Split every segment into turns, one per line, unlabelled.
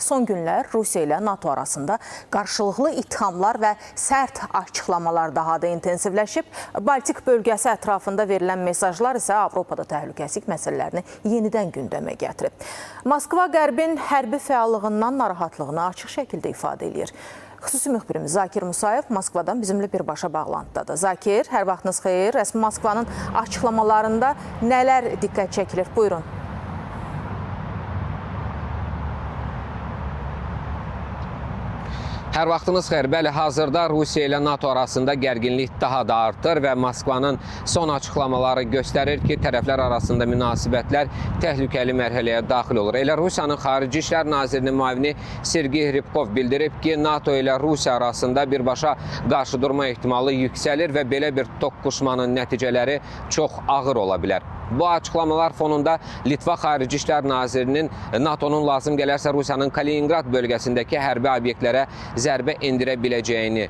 Son günlər Rusiya ilə NATO arasında qarşılıqlı ithamlar və sərt açıqlamalar daha da intensivləşib. Baltik bölgəsi ətrafında verilən mesajlar isə Avropada təhlükəsizlik məsələlərini yenidən gündəmə gətirib. Moskva Qərbin hərbi fəallığından narahatlığını açıq şəkildə ifadə edir. Xüsusi müxbirimiz Zakir Musayev Moskvadan bizimlə birbaşa bağlantıdadır. Zakir, hər vaxtınız xeyir. Rəsmi Moskvanın açıqlamalarında nələr diqqət çəkilir? Buyurun.
Hər vaxtınız xeyir. Bəli, hazırda Rusiya ilə NATO arasında gərginlik daha da artır və Moskvanın son açıqlamaları göstərir ki, tərəflər arasında münasibətlər təhlükəli mərhələyə daxil olur. Elə Rusiyanın Xarici İşlər Nazirinin müavini Sergey Rybkov bildirib ki, NATO ilə Rusiya arasında birbaşa qarşıdurma ehtimalı yüksəlir və belə bir toqquşmanın nəticələri çox ağır ola bilər. Bu açıqlamalar fonunda Litva Xarici İşlər Nazirinin NATO'nun lazım gələrsə Rusiyanın Kaliningrad bölgəsindəki hərbi obyektlərə zərbə endirə biləcəyini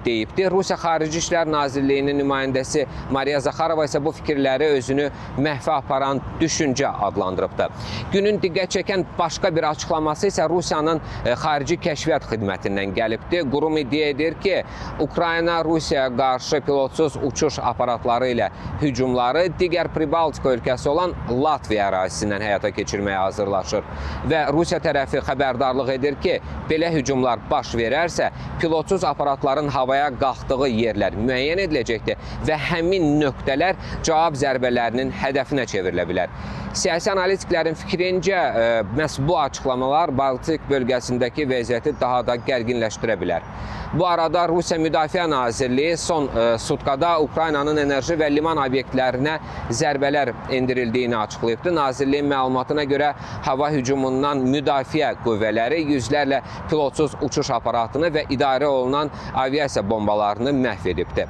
deyibdir. Rusiya Xarici İşlər Nazirliyinin nümayəndəsi Mariya Zakharova isə bu fikirləri özünü məhvə aparan düşüncə adlandırıbdır. Günün diqqət çəkən başqa bir açıqlaması isə Rusiyanın Xarici Kəşfiyyat Xidmətindən gəlibdir. Qurum iddia edir ki, Ukrayna Rusiyaya qarşı pilotsuz uçuş aparatları ilə hücumları digər Pribaltika ölkəsi olan Latviya ərazisindən həyata keçirməyə hazırlaşır. Və Rusiya tərəfi xəbərdarlıq edir ki, belə hücumlar baş verərsə, pilotsuz aparatların havaya qalxdığı yerlər müəyyən ediləcəkdir və həmin nöqtələr cavab zərbələrinin hədəfinə çevrilə bilər. Siyasi analitiklərin fikrincə, məhz bu açıqlamalar Baltik bölgəsindəki vəziyyəti daha da gərginləşdirə bilər. Bu arada Rusiya Müdafiə Nazirliyi son sutkada Ukraynanın enerji və liman obyektlərinə zərbələr endirildiyini açıqlayıbdır. Nazirliyin məlumatına görə hava hücumundan müdafiə qüvvələri yüzlərlə pilotsuz uçuş aparatını və idarə olunan aviasiya bombalarını məhv edibdir.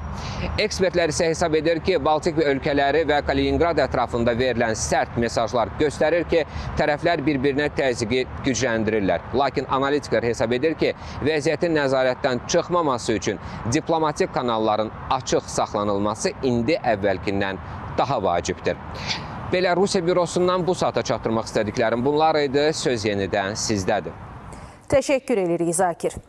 Ekspertlər isə hesab edir ki, Baltik ölkələri və Kaliningrad ətrafında verilən sərt mesajlar göstərir ki, tərəflər bir-birinə təzyiqi gücləndirirlər. Lakin analitiklər hesab edir ki, vəziyyətin nəzarətdən çıxmaması üçün diplomatik kanalların açıq saxlanılması indi əvvəlkindən daha vacibdir. Belə Rusiya bürosundan bu saata çatdırmaq istədiklərim bunlar idi. Söz yenidən sizdədir.
Təşəkkür edirik Zakir.